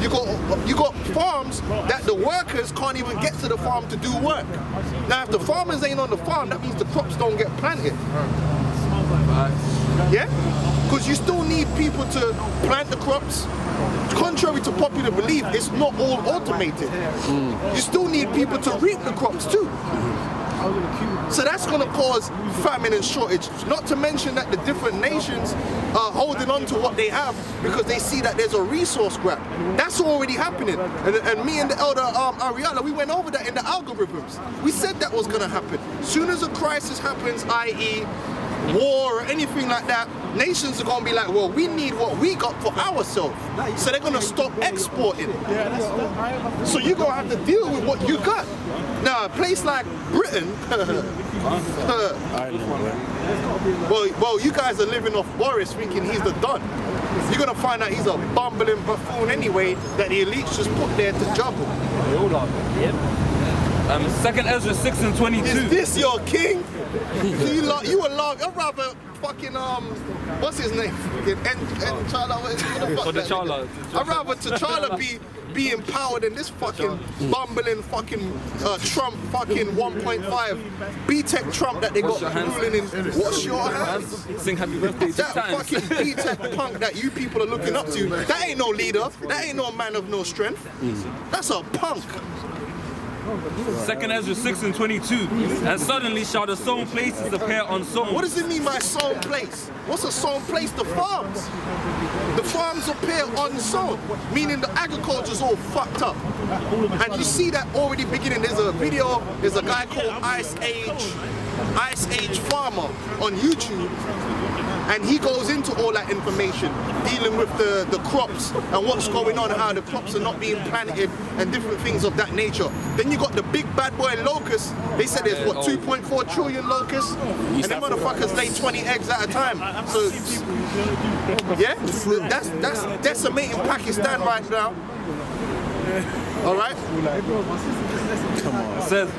You got farms that the workers can't even get to the farm to do work. Now, if the farmers ain't on the farm, that means the crops don't get planted. Yeah? Because you still need people to plant the crops. Contrary to popular belief, it's not all automated. You still need people to reap the crops too. So that's going to cause famine and shortage. Not to mention that the different nations are holding on to what they have because they see that there's a resource grab. That's already happening. And me and the elder Ariella, we went over that in the algorithms. We said that was going to happen. Soon as a crisis happens, i.e. war or anything like that, nations are going to be like, well, we need what we got for ourselves. So they're going to stop exporting. So you're going to have to deal with what you got. Now, a place like Britain, well, you guys are living off Boris thinking he's the Don. You're going to find out he's a bumbling buffoon anyway that the elites just put there to juggle. Second Ezra 6 and 22. Is this your king? You were long. I'd rather fucking what's his name? T'Challa. I'd rather T'Challa be empowered than this fucking bumbling fucking Trump fucking 1.5 B-Tech Trump that they got ruling in. Wash your hands. Sing happy birthday. That fucking B-Tech punk that you people are looking up to. That ain't no leader. That ain't no man of no strength. That's a punk. Second Ezra 6 and 22. And suddenly shall the sown places appear unsown. What does it mean by sown place? What's a sown place? The farms. The farms appear unsown, meaning the agriculture's all fucked up. And you see that already beginning. There's a video, there's a guy called Ice Age Farmer on YouTube. And he goes into all that information, dealing with the crops and what's going on, how the crops are not being planted and different things of that nature. Then you got the big bad boy locusts. They said there's what, 2.4 trillion locusts? And them motherfuckers lay 20 eggs at a time. So, yeah, that's decimating Pakistan right now. All right? It says,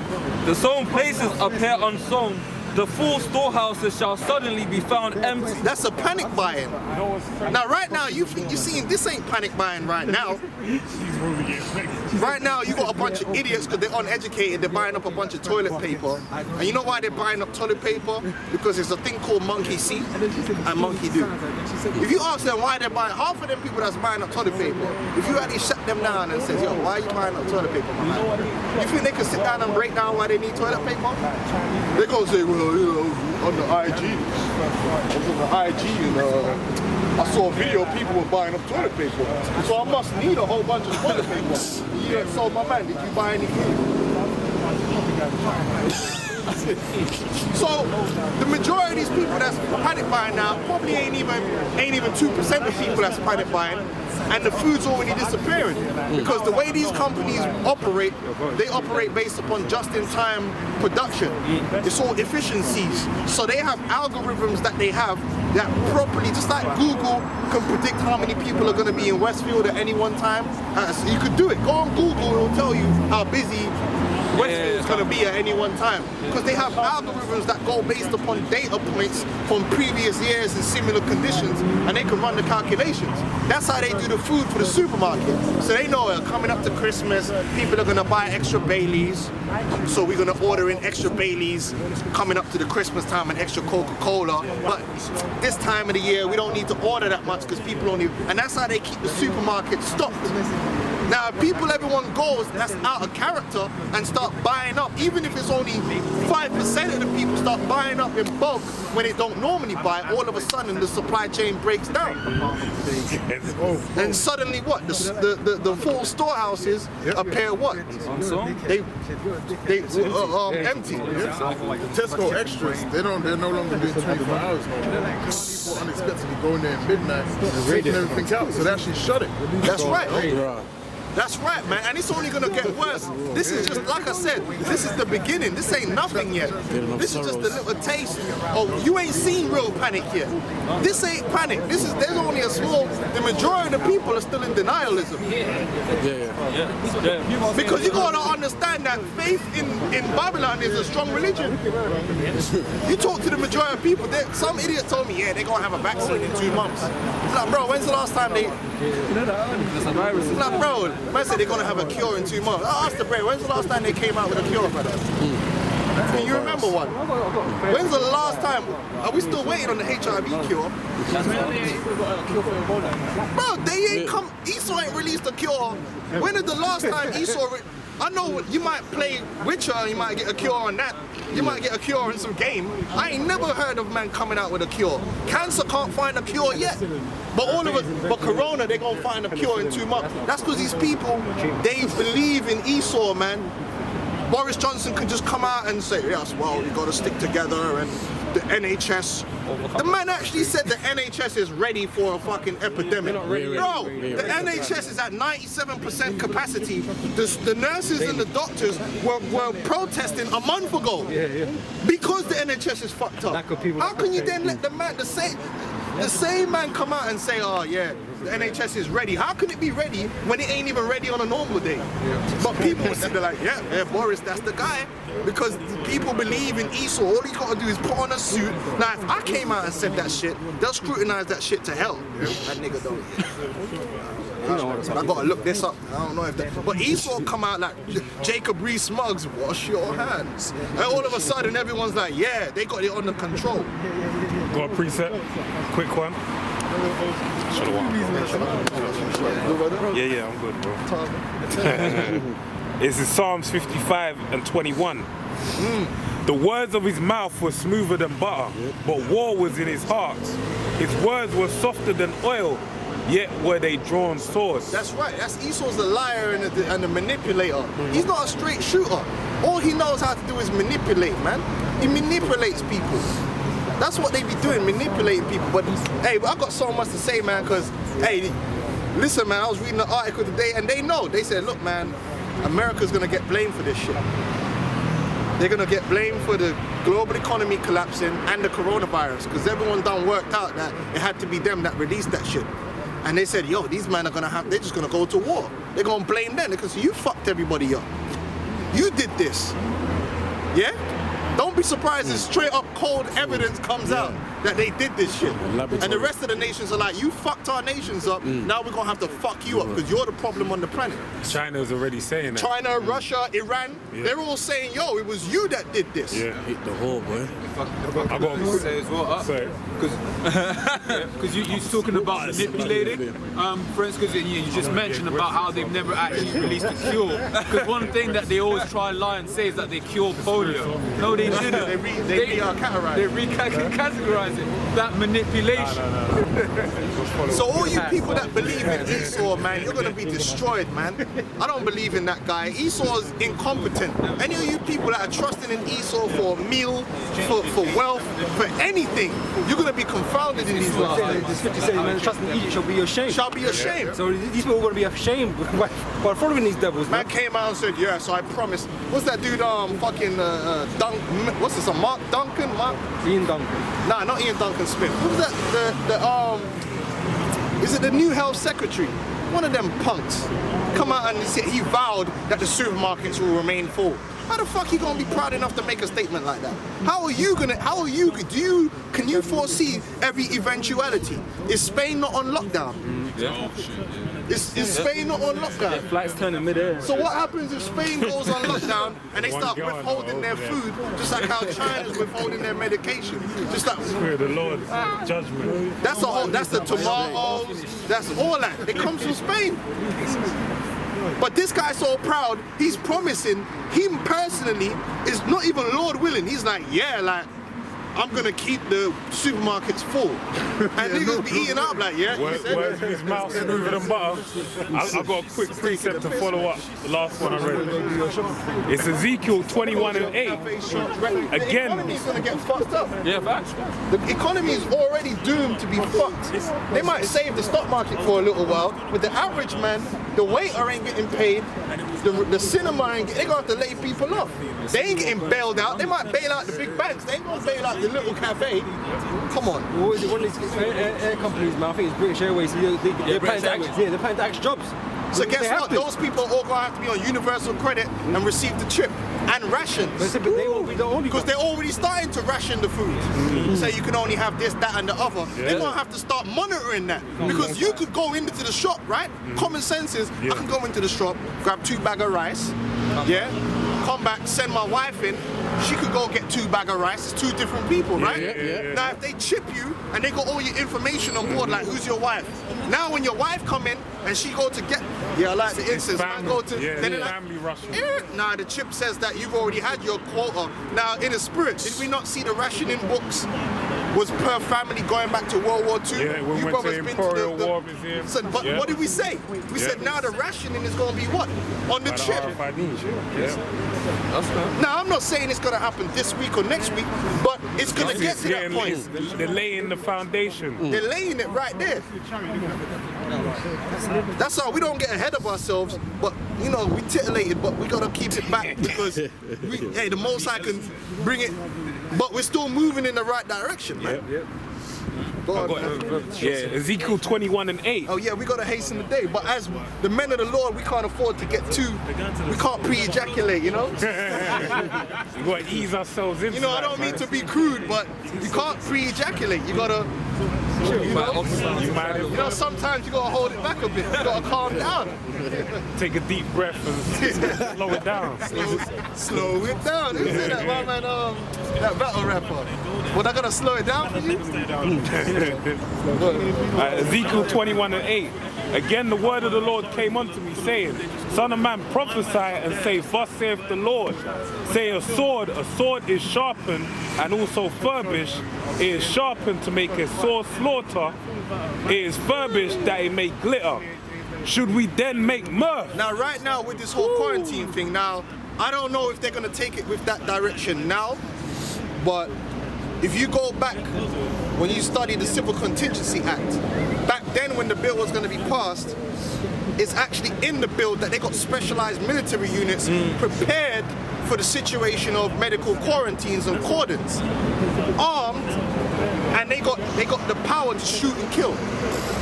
the sown places appear unsown. The full storehouses shall suddenly be found empty. That's a panic buying. Now, right now, you're seeing this ain't panic buying right now. Right now, you got a bunch of idiots because they're uneducated. They're buying up a bunch of toilet paper. And you know why they're buying up toilet paper? Because there's a thing called monkey see and monkey do. If you ask them why they're buying, half of them people that's buying up toilet paper, if you actually shut them down and says, yo, why are you buying up toilet paper, man? You think they can sit down and break down why they need toilet paper? They're going to say, well, you know, on the IG, I saw a video of people were buying up toilet paper. So I must need a whole bunch of toilet paper. Yeah, so my man, did you buy any food? So the majority of these people that's panic buying now probably ain't even 2% of people that's panic buying, and the food's already disappearing because the way these companies operate, they operate based upon just-in-time production. It's all efficiencies. So they have algorithms that they have that properly, just like Google can predict how many people are going to be in Westfield at any one time. So you could do it. Go on Google, it will tell you how busy Westfield's going to be at any one time, because they have algorithms that go based upon data points from previous years in similar conditions, and they can run the calculations. That's how they do the food for the supermarket. So they know coming up to Christmas, people are going to buy extra Baileys, so we're going to order in extra Baileys coming up to the Christmas time and extra Coca-Cola. But this time of the year, we don't need to order that much because people only, and that's how they keep the supermarket stocked. Now, if everyone goes that's out of character and start buying up, even if it's only 5% of the people start buying up in bulk when they don't normally buy, all of a sudden the supply chain breaks down. And suddenly what? The full storehouses appear what? They empty. Tesco extras, they're no longer doing 24 hours no more. People unexpectedly going there at midnight and taking everything out, so they actually shut it. That's right. That's right, man, and it's only gonna get worse. This is just, like I said, this is the beginning. This ain't nothing yet. This is just a little taste. Oh, you ain't seen real panic yet. This ain't panic. There's only a small. The majority of the people are still in denialism. Because you gotta understand that faith in Babylon is a strong religion. You talk to the majority of people. Some idiot told me, yeah, they're gonna have a vaccine in 2 months. I'm like, bro, when's the last time they? I'm like, bro, man said they're gonna have a cure in 2 months. I asked the bro, when's the last time they came out with a cure for that? Can you remember one? When's the last time? Are we still waiting on the HIV cure? Bro, they ain't come. Esau ain't released a cure. When is the last time Esau? I know you might play Witcher and you might get a cure on that. You might get a cure in some game. I ain't never heard of man coming out with a cure. Cancer can't find a cure yet. But all of us, but Corona, they're gonna find a cure in 2 months. That's because these people, they believe in Esau, man. Boris Johnson could just come out and say, yes, well, you gotta stick together, and the NHS. The man actually said the NHS is ready for a fucking epidemic. Bro, the NHS is at 97% capacity. The nurses and the doctors were protesting a month ago because the NHS is fucked up. How can you then let the same man come out and say, oh yeah, the NHS is ready? How can it be ready when it ain't even ready on a normal day? But people would say, like, yeah, Boris, that's the guy. Because people believe in Esau. All he got to do is put on a suit. Now, if I came out and said that shit, they'll scrutinize that shit to hell. That nigga don't. I gotta look this up. I don't know if that. But Esau come out like Jacob Rees-Mogg, wash your hands. And all of a sudden, everyone's like, yeah, they got it under control. Got a preset? Quick one. Yeah, I'm good, bro. It's in Psalms 55 and 21. The words of his mouth were smoother than butter, but war was in his heart. His words were softer than oil, yet were they drawn swords. That's right. That's Esau's the liar and the manipulator. He's not a straight shooter. All he knows how to do is manipulate, man. He manipulates people. That's what they be doing, manipulating people. But hey, I got so much to say, man, because hey, listen, man, I was reading an article today and they know. They said, look, man, America's gonna get blamed for this shit. They're gonna get blamed for the global economy collapsing and the coronavirus, because everyone done worked out that it had to be them that released that shit. And they said, yo, these men are they're just gonna go to war. They're gonna blame them because you fucked everybody up. You did this. Yeah? Don't be surprised if straight up cold evidence comes out that they did this shit. And the rest of the nations are like, you fucked our nations up, now we're gonna have to fuck you up because you're the problem on the planet. China's already saying that. China, Russia, Iran, they're all saying, yo, it was you that did this. Yeah. Hit the hole, boy. I got to say as well, because you're talking about manipulating, for instance, because you just mentioned about how they've never actually released a cure. Because one thing that they always try and lie and say is that they cured polio. No, they didn't. They recategorize it. That manipulation. So all you people that believe in Esau, man, you're gonna be destroyed, man. I don't believe in that guy. Esau's incompetent. Any of you people that are trusting in Esau for a meal, for wealth, for anything, you're gonna be confounded in these last days. The scripture says, man, trust in Egypt shall be ashamed. Shall be ashamed. So these people are gonna be ashamed by following these devils, Man came out and said, yeah, so I promise. What's that dude, what's this, Mark Duncan? Ian Duncan. Nah, not Ian Duncan Smith. Who was that? Is it the new health secretary? One of them punks. Come out and he vowed that the supermarkets will remain full. How the fuck you gonna be proud enough to make a statement like that? Can you foresee every eventuality? Is Spain not on lockdown? Is Spain not on lockdown? Flights turning mid-air. So what happens if Spain goes on lockdown and they start withholding their food, just like how China's withholding their medication? Just like the Lord's judgment. that's the tomatoes, that's all that. It comes from Spain. But this guy's so proud, he's promising, him personally is not even Lord willing. He's like, yeah, like, I'm gonna keep the supermarkets full. And niggas be eating up like, yeah. Words of his mouth smoother than butter. I got a quick precept to follow up the last one I read. It's Ezekiel 21:8. The Again, economy's gonna get fucked up. Yeah, facts. The economy is already doomed to be fucked. They might save the stock market for a little while, but the average man, the waiter ain't getting paid, the cinema ain't they gonna have to lay people off. They ain't getting bailed out. They might bail out the big banks. They ain't gonna bail out the little cafe. Come on. What is it? One of these air companies, man. I think it's British Airways. They're British planning Airways. they're planning to axe jobs. So They guess have what? to. Those people are all gonna have to be on universal credit and receive the trip and rations. But they won't be the only Because ones. they're already starting to ration the food. Say you can only have this, that, and the other. They're gonna have to start monitoring that. Because you could go into the shop, right? Common sense is, I can go into the shop, grab 2 bags of rice, come back, send my wife in. She could go get 2 bags of rice. It's 2 different people, right? Now if they chip you and they got all your information on board, like who's your wife? Now when your wife come in and she go to get, I like the instance. I go to, then they're like, family rushing. nah, the chip says that you've already had your quota. Now, in the spirit, did we not see the rationing books was per family going back to World War II? Yeah, when we went to the Imperial War Museum. So, but Yeah. what did we say? We said now the rationing is going to be what? On the By the chip. RFID chip. Yeah. Now, I'm not saying it's going to happen this week or next week, but it's going to get to that point. They're laying the foundation. They're laying it right there. That's how we don't get ahead of ourselves, but you know, we titillated, but we gotta keep it back because the most I can bring it, but we're still moving in the right direction, man. Go on, man. Ezekiel 21:8. Oh yeah, we gotta hasten the day, but as the men of the Lord, we can't afford to get we can't pre-ejaculate, you know? We gotta ease ourselves into You know, I that, don't mean man. to be crude, but you can't pre-ejaculate. You gotta, you know, sometimes you gotta hold it back a bit. You gotta calm down. Take a deep breath and slow it down. Slow it down. Who said that? My man, that battle rapper. Well, I gotta slow it down for you? Ezekiel 21:8. Again, the word of the Lord came unto me, saying, Son of man, prophesy and say, Thus saith the Lord. Say a sword is sharpened and also furbished. It is sharpened to make a sore slaughter. It is furbished that it may glitter. Should we then make mirth? Now, right now, with this whole quarantine thing, now, I don't know if they're gonna take it with that direction now, but if you go back, when you study the Civil Contingency Act, back then when the bill was gonna be passed, it's actually in the bill that they got specialized military units prepared for the situation of medical quarantines and cordons, armed, and they got the power to shoot and kill.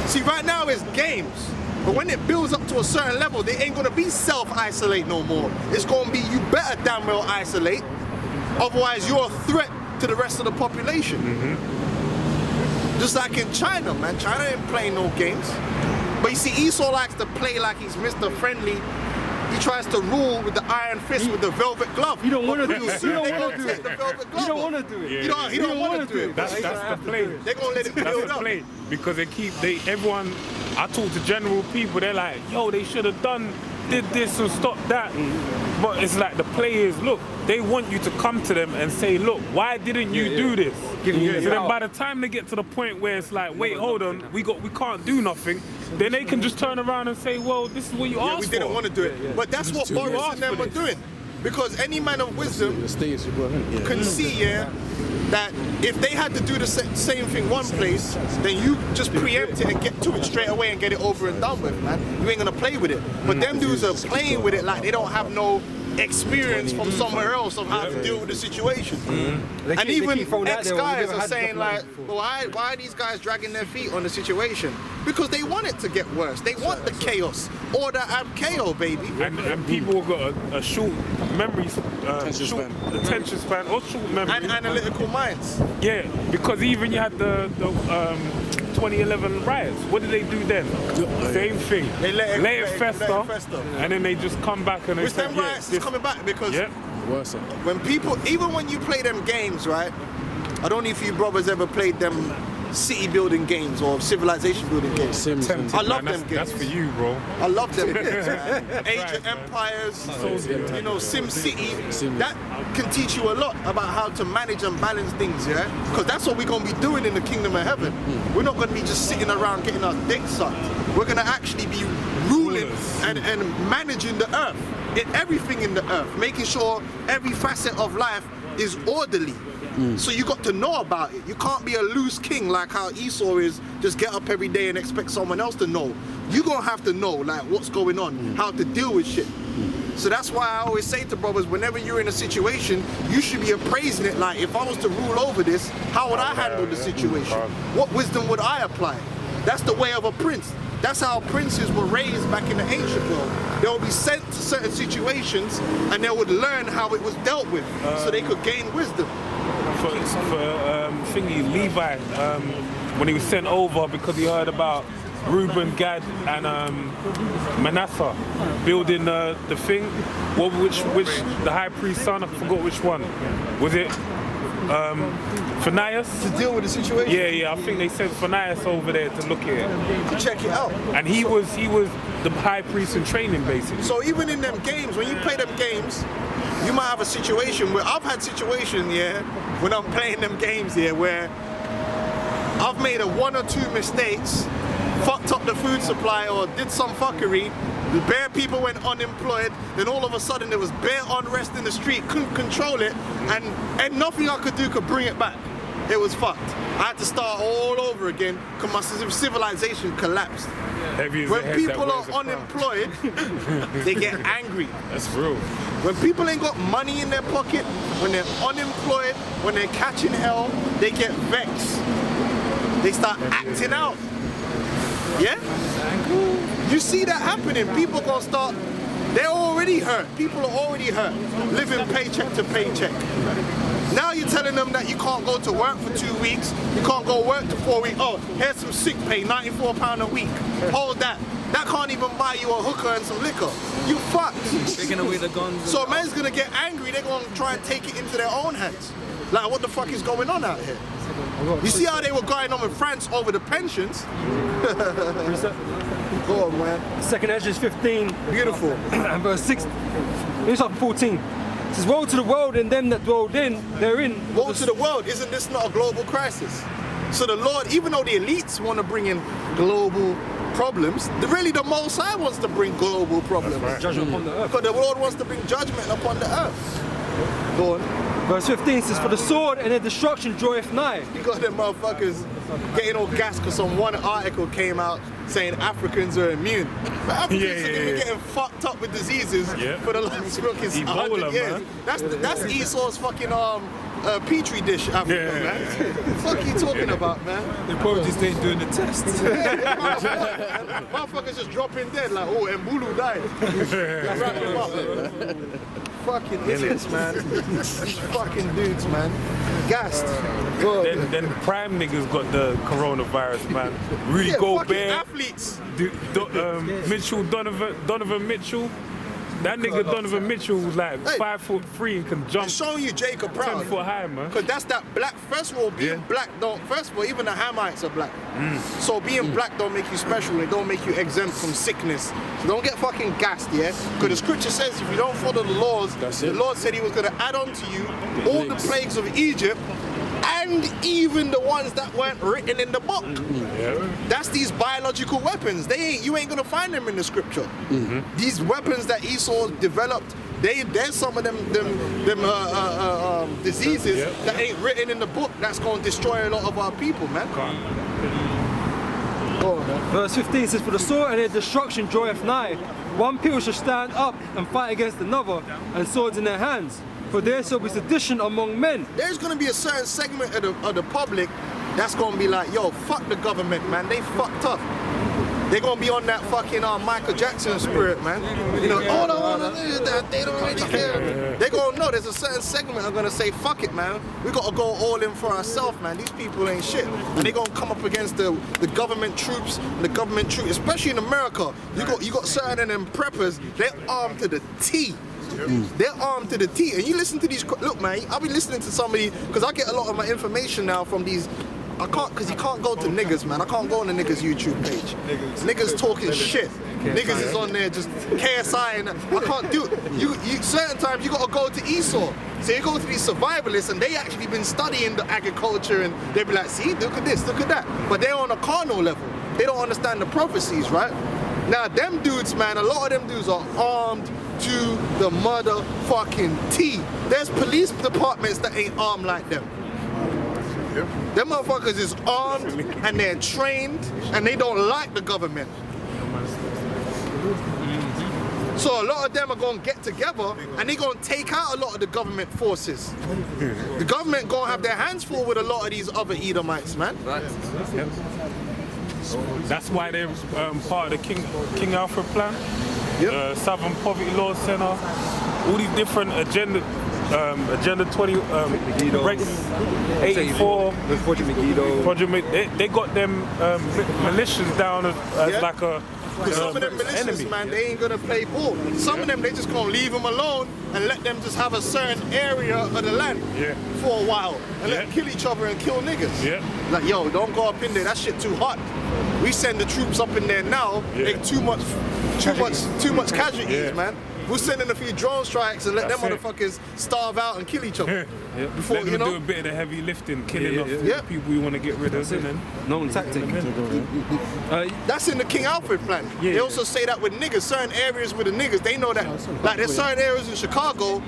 See, right now it's games, but when it builds up to a certain level, they ain't gonna be self-isolate no more. It's gonna be you better damn well isolate, otherwise you're a threat to the rest of the population. Just like in China, man. China ain't playing no games. But you see, Esau likes to play like he's Mr. Friendly. He tries to rule with the iron fist with the velvet glove. You don't want to do Pretty it. soon You they don't want gonna to do take the it. velvet glove You don't off. want to do it. He don't want to do it. That's the play. They're gonna let it That's build the up. play. Because everyone, I talk to general people, they're like, yo, they should have did this and stopped that. But it's like the players, look, they want you to come to them and say, look, why didn't you do this? So then by the time they get to the point where it's like, wait, hold on, we can't do nothing, then they can just turn around and say, well, this is what you asked We for. didn't want to do it. But that's what Boris and them are doing. Because any man of wisdom can see, that if they had to do the same thing one place, then you just preempt it and get to it straight away and get it over and done with, man. You ain't gonna play with it. But them dudes are playing with it like they don't have no experience from somewhere else of how to deal with the situation. And even ex-guys are saying like, well, why are these guys dragging their feet on the situation? Because they want it to get worse. They want the chaos. Order and chaos, baby. And people have got a short memory, attention span or short memory. And analytical minds. Yeah, because even you had the 2011 riots. What did they do then? Same thing. They let it fester, fester. and then they just come back and they With say, them riots is coming back because when people, even when you play them games, right? I don't know if you brothers ever played them city building games or civilization building games. Tempted, I love man. them That's games. for you, bro. I love them games, man. Age of Empires, you know, Sim City. That can teach you a lot about how to manage and balance things, yeah? Because that's what we're going to be doing in the kingdom of heaven. We're not going to be just sitting around getting our dick sucked. We're going to actually be ruling and managing the earth, everything in the earth, making sure every facet of life is orderly. So you got to know about it. You can't be a loose king like how Esau is, just get up every day and expect someone else to know. You're going to have to know like what's going on, how to deal with shit. So that's why I always say to brothers, whenever you're in a situation, you should be appraising it like, if I was to rule over this, how would I handle the situation? What wisdom would I apply? That's the way of a prince. That's how princes were raised back in the ancient world. They would be sent to certain situations and they would learn how it was dealt with so they could gain wisdom. For thingy, Levi, when he was sent over because he heard about Reuben, Gad, and Manasseh building the thing. Which the high priest's son? I forgot which one. Was it Phineas? To deal with the situation? Yeah. I think they sent Phineas over there to look at it. To check it out. And he was the high priest in training, basically. So even in them games, when you play them games, you might have a situation where I've had situations, when I'm playing them games, where I've made one or two mistakes, fucked up the food supply or did some fuckery, the bare people went unemployed, then all of a sudden there was bare unrest in the street, couldn't control it, and nothing I could do could bring it back. It was fucked. I had to start all over again because my civilization collapsed. When people are unemployed, they get angry. That's real. When people ain't got money in their pocket, when they're unemployed, when they're catching hell, they get vexed. They start acting out. Yeah? You see that happening. People gonna start, they're already hurt. People are already hurt, living paycheck to paycheck. Now you're telling them that you can't go to work for 2 weeks, you can't go work for 4 weeks. Oh, here's some sick pay, £94 a week. Hold that. That can't even buy you a hooker and some liquor. You fucked. Taking away the guns. So man's gonna get angry, they're gonna try and take it into their own hands. Like, what the fuck is going on out here? You see how they were going on with France over the pensions? Go on, man. Second Ezra 15, Beautiful. and verse 6. It's up 14. It says, woe to the world and them that dwell therein. Woe to the world. Isn't this not a global crisis? So the Lord, even though the elites want to bring in global problems, really the Most High wants to bring global problems. Judgment upon the earth. Because the Lord wants to bring judgment upon the earth. Go on. Verse 15 says, for the sword and their destruction draweth nigh. You got them motherfuckers getting all gas because some one article came out saying Africans are immune. But Africans are gonna be getting fucked up with diseases for the last fucking 100 years. That's Esau's fucking petri dish, Africa, man. What the fuck are you talking about, man? They probably just ain't doing the tests. Motherfuckers just dropping dead like, oh, Mbulu died. Wrap him up. Fucking idiots, man. Fucking dudes, man. Gassed. Then prime niggas got the coronavirus, man. Rudy Gobert. Athletes. Mitchell, Donovan Mitchell. That nigga Donovan Mitchell was like 5'3" and can jump. I'm showing you Jacob Brown. 10 foot high, man. Because that's that black. First of all, being black don't. First of all, even the Hamites are black. So being black don't make you special. It don't make you exempt from sickness. So don't get fucking gassed, yeah? Because the scripture says if you don't follow the laws, the Lord said He was going to add on to you all the plagues of Egypt. And even the ones that weren't written in the book. That's these biological weapons. You ain't gonna find them in the scripture. These weapons that Esau developed, there's some of them diseases that ain't written in the book. That's gonna destroy a lot of our people, man. Verse 15 says, for the sword and their destruction draweth nigh. One people shall stand up and fight against another, and swords in their hands. For there shall be sedition among men. There's gonna be a certain segment of the public that's gonna be like, yo, fuck the government, man. They fucked up. They're gonna be on that fucking Michael Jackson spirit, man. You know, all I wanna do is that they don't really care. They're gonna know there's a certain segment are gonna say, fuck it, man. We gotta go all in for ourselves, man. These people ain't shit. And they're gonna come up against the government troops, especially in America. You got certain of them preppers, they're armed to the T. They're armed to the teeth. And you listen to these, look man, I'll be listening to somebody, because I get a lot of my information now from these I can't, because you can't go to niggas, man. I can't go on the niggas YouTube page. Niggas talking shit. Niggas is on there just KSI and I can't do it. You certain times you gotta go to Esau. So you go to these survivalists and they actually been studying the agriculture and they be like, see, look at this, look at that. But they're on a carnal level. They don't understand the prophecies, right? Now them dudes, man, a lot of them dudes are armed to the motherfucking T. There's police departments that ain't armed like them. Them motherfuckers is armed and they're trained and they don't like the government. So a lot of them are going to get together and they're going to take out a lot of the government forces. The government going to have their hands full with a lot of these other Edomites, man. That's why they're part of the King Alfred Plan, Southern Poverty Law Center, all these different Agenda 20, Rex 84, they got them militias down as like a some of them militias, enemy. man, they ain't gonna play ball. Some of them, they just gonna leave them alone and let them just have a certain area of the land for a while and let them kill each other and kill niggas. Like, yo, don't go up in there. That shit too hot. We send the troops up in there now. They too much casualties, man. We're sending a few drone strikes and let them motherfuckers starve out and kill each other. Before, let them do a bit of the heavy lifting, killing off the people you want to get rid of. And then known tactic. That's in the King Alfred plan. They also say that with niggas, certain areas with the niggas, they know that. Like there's certain areas in Chicago,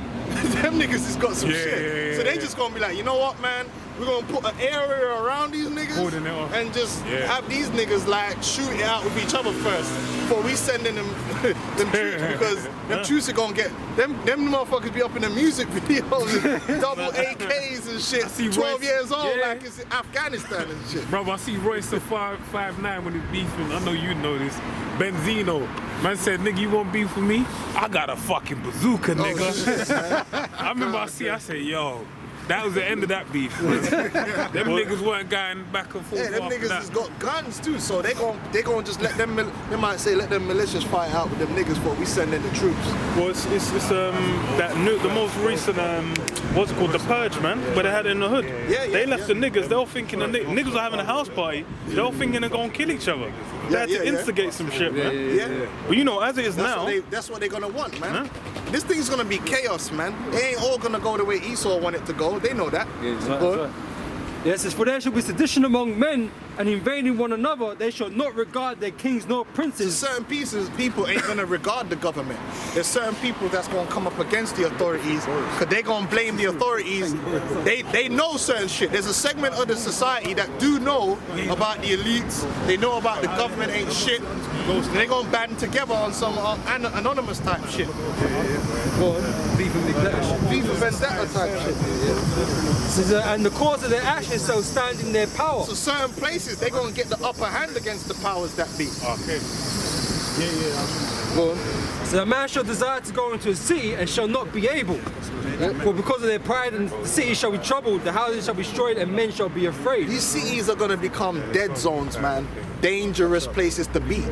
them niggas has got some shit. So they just gonna be like, you know what, man? We're gonna put an area around these niggas and just have these niggas like shoot it out with each other first before we sending them them troops, because them troops are gonna get them motherfuckers be up in the music videos, double AKs and shit, 12 years old like it's in Afghanistan and shit. Bro, I see Royce the 5'9" when he's beefing. I know you know this. Benzino. Man said, nigga, you want beef with me? I got a fucking bazooka, nigga. I remember I said, yo, that was the end of that beef. Them niggas weren't going back and forth. Yeah, them niggas has got guns too, so they gon' just let them. They might say let them militias fight out with them niggas before we send in the troops. Well, it's the most recent what's it called, the Purge, man, where they had it in the hood. They left the niggas. They were thinking the niggas were having a house party. They were thinking they're gonna kill each other. They had to instigate some shit, man. But you know, as it is that's what they're gonna want, man. This thing's gonna be chaos, man. They ain't all gonna go the way Esau want it to go. They know that. Yes, it's for there shall be sedition among men, and invading one another, they shall not regard their kings nor princes. Certain people ain't gonna regard the government. There's certain people that's gonna come up against the authorities because they gonna blame the authorities. They know certain shit. There's a segment of the society that do know about the elites. They know about the government ain't shit. They gonna band together on some anonymous type shit. Viva Vendetta type shit. And the cause of their actions shall stand in their power. So certain places they're gonna get the upper hand against the powers that be. Okay. Go on. So a man shall desire to go into a city and shall not be able. For because of their pride, and the city shall be troubled, the houses shall be destroyed, and men shall be afraid. These cities are gonna become dead zones, man. Dangerous places to be.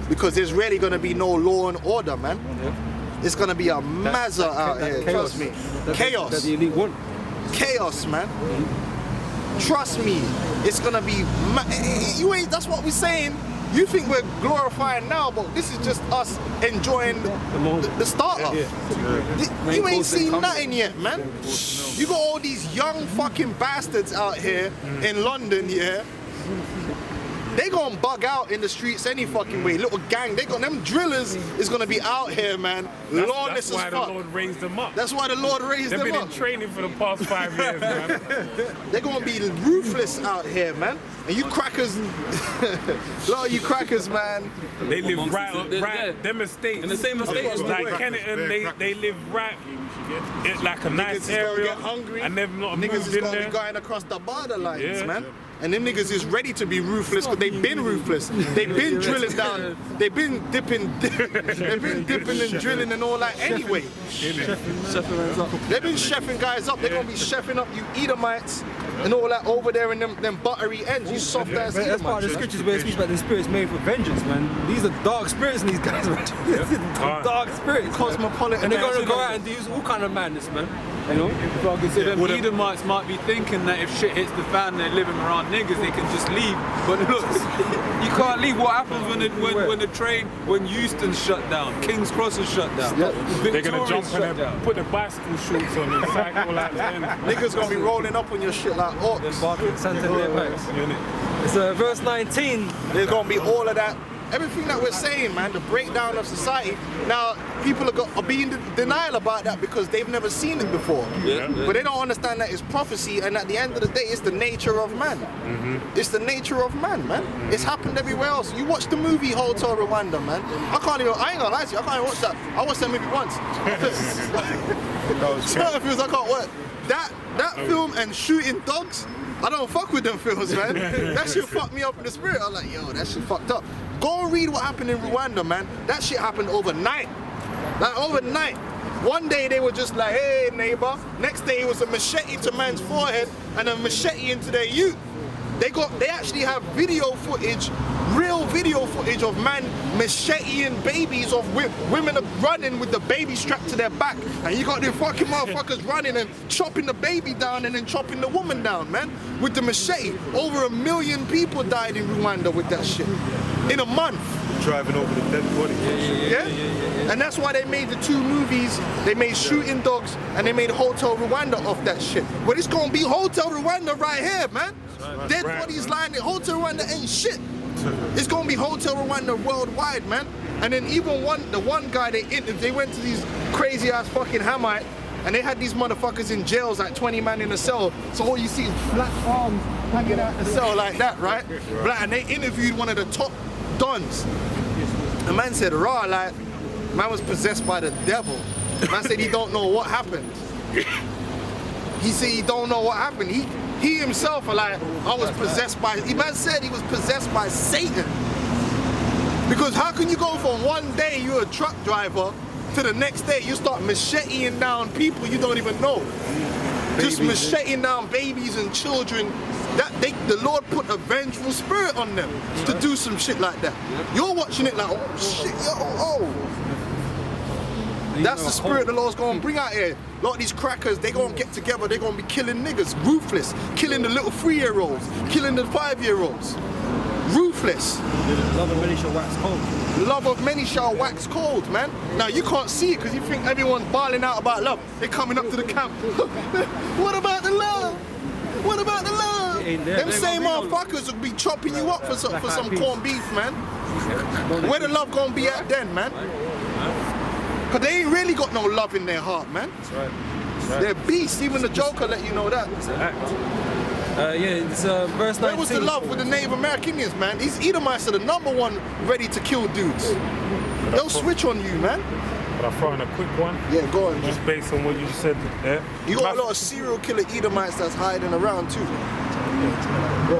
Because there's really gonna be no law and order, man. It's gonna be a mazza out here, trust me. Chaos. That the elite want. Chaos, man. Trust me, it's gonna be. That's what we're saying. You think we're glorifying now, but this is just us enjoying the startup. You ain't seen nothing yet, man. You got all these young fucking bastards out here in London, They gonna bug out in the streets any fucking way. Little gang, them drillers is gonna be out here, man. Lawless as fuck. That's why the Lord raised them up. That's why the Lord raised them up. They've been in training for the past 5 years, man. They're gonna be ruthless out here, man. And you crackers, a lot of you crackers, man. They live right, them estates. In the same estates. Like Kennington, they live right. It's like a nice area, get hungry. and they've not Niggas moved is in gonna there. be going across the borderlines, man. And them niggas is ready to be ruthless because they've been ruthless. They've been drilling down. They've been dipping and drilling and all that anyway. They've been chefing guys up. They're gonna be chefing up you Edomites and all that over there in them buttery ends. You soft ass Edomites. That's part of the scriptures where it speaks about the spirits made for vengeance, man. These are dark spirits in these guys, man. Dark spirits. Cosmopolitan. And they're gonna go out and do all kind of madness, man. You know? If I could say them Edomites might be thinking that if shit hits the fan, they're living around niggas, they can just leave. But look, you can't leave. What happens when the train, when Euston's shut down, King's Cross is shut down, They're gonna jump shut and down. put the bicycle shorts on and cycle like that. Niggas gonna be rolling up on your shit like orcs. Barking Santander packs. It's verse 19. There's gonna be all of that. Everything that we're saying, man, the breakdown of society. Now, people are being in denial about that because they've never seen it before. But they don't understand that it's prophecy, and at the end of the day, it's the nature of man. It's the nature of man, man. It's happened everywhere else. You watch the movie Hotel Rwanda, man. I ain't gonna lie to you, I can't even watch that. I watched that movie once. Certain films I can't watch. That film and Shooting Dogs, I don't fuck with them films, man. That shit fucked me up in the spirit. I'm like, yo, that shit fucked up. Go and read what happened in Rwanda, man. That shit happened overnight. Like, overnight. One day they were just like, hey, neighbor. Next day it was a machete to man's forehead and a machete into their youth. They actually have video footage, real video footage of man macheteing babies, of women running with the baby strapped to their back. And you got the fucking motherfuckers running and chopping the baby down and then chopping the woman down, man, with the machete. Over 1 million people died in Rwanda with that shit. In a month. Driving over the dead body. Yeah? And that's why they made the 2 movies. They made Shooting Dogs and they made Hotel Rwanda off that shit. But it's gonna be Hotel Rwanda right here, man. Dead bodies lying in Hotel Rwanda ain't shit. It's gonna be Hotel Rwanda worldwide, man. And then even the one guy they went to these crazy ass fucking Hamite and they had these motherfuckers in jails, like 20 man in a cell. So all you see is black arms hanging out the cell like that, right? Black, and they interviewed one of the top dons. The man said, raw, like, man was possessed by the devil. Man said he don't know what happened. He said he don't know what happened. He himself, like, I was possessed by, man said he was possessed by Satan. Because how can you go from one day you're a truck driver to the next day you start macheteing down people you don't even know? Just macheteing down babies and children. The Lord put a vengeful spirit on them to do some shit like that. You're watching it like, oh shit, That's the spirit the Lord's gonna bring out here. A lot of these crackers, they gonna get together, they gonna be killing niggas, ruthless, killing the little 3-year-olds, killing the 5-year-olds. Ruthless. Love of many shall wax cold. Love of many shall wax cold, man. Now you can't see it because you think everyone's bawling out about love. They're coming up to the camp. What about the love? What about the love? Them same motherfuckers will be chopping you up for some corned beef, man. Where the love gonna be at then, man? Because they ain't really got no love in their heart, man. That's right. They're beasts. Even the Joker let you know that. It's an act. It's verse 19. Where was the love with the Native Americans, man? These Edomites are the #1 ready to kill dudes. They'll switch on you, man. But I throw in a quick one. Yeah, go on. Just based on what you just said there. You got a lot of serial killer Edomites that's hiding around too.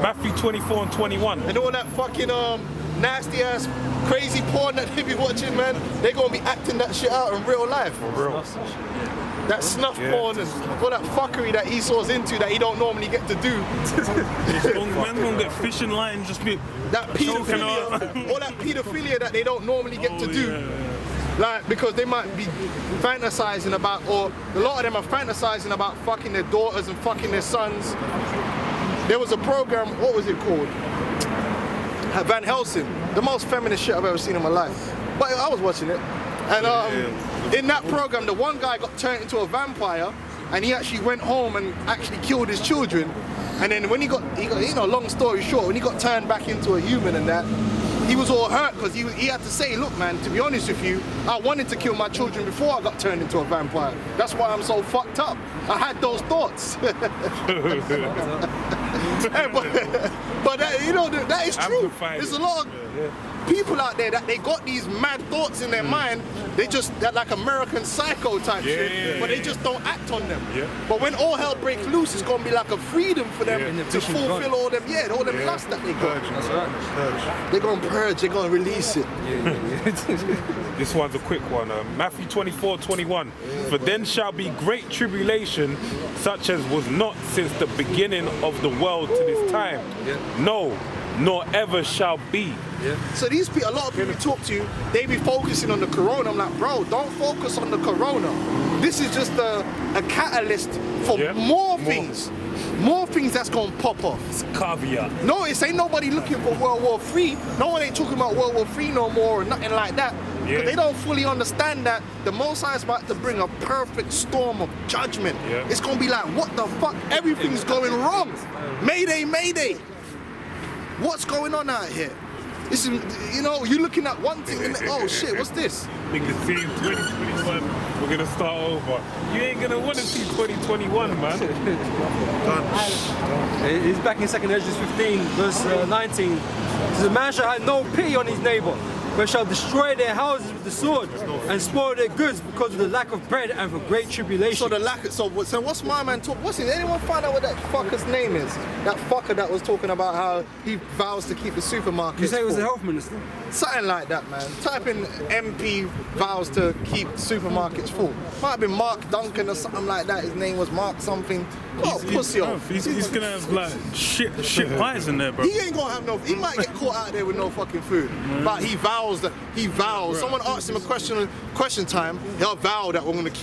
Matthew 24 and 21. And all that fucking nasty ass crazy porn that they be watching, man, they gonna be acting that shit out in real life. That snuff porn and all that fuckery that Esau's into that he don't normally get to do. Man gonna get fishing line, just be that pedophilia, all that pedophilia that they don't normally get to do. Like, because they might be fantasizing about, or a lot of them are fantasizing about fucking their daughters and fucking their sons. There was a program, what was it called? Van Helsing, the most feminist shit I've ever seen in my life. But I was watching it. And in that program, the one guy got turned into a vampire and he actually went home and actually killed his children. And then when he got, you know, long story short, when he got turned back into a human and that, he was all hurt because he had to say, look man, to be honest with you, I wanted to kill my children before I got turned into a vampire. That's why I'm so fucked up. I had those thoughts. but that, you know, that is true. There's a lot of people out there that they got these mad thoughts in their mind. They're like American Psycho type shit, but they just don't act on them. But when all hell breaks loose, it's gonna be like a freedom for them to fulfill all them, all them lusts that they got. That's right. They're gonna purge, they're gonna release it. This one's a quick one. Matthew 24:21. For then shall be great tribulation, such as was not since the beginning of the world to this time. No, nor ever shall be. So these people, a lot of people talk to you, they be focusing on the corona. I'm like, bro, don't focus on the corona. this is just a catalyst for more things that's gonna pop off. It's caviar. No, it ain't nobody looking for World War III. No one ain't talking about World War III no more or nothing like that. Yeah. They don't fully understand that the Most High is about to bring a perfect storm of judgment. Yeah. It's gonna be like, what the fuck? Everything's going wrong. Mayday, mayday. What's going on out here? This is, you know, you're looking at one thing and oh shit, what's this? Niggas see 2021, we're gonna start over. You ain't gonna wanna see 2021, man. He's back in 2nd Esdras 15, verse 19. It says, a man shall have no pity on his neighbor, but shall destroy their houses with the sword and spoil their goods because of the lack of bread and for great tribulation. So so what's my man talk? What's it? Anyone find out what that fucker's name is? That fucker that was talking about how he vows to keep the supermarkets. You say it was full. the health minister? Something like that, man. Type in MP vows to keep supermarkets full. Might have been Mark Duncan or something like that. His name was Mark something. Oh, pussy off. He's gonna have like shit pies in there, bro. He ain't gonna have no. He might get caught out there with no fucking food. But he vows that. Someone asks him a question time. He'll vow that we're gonna keep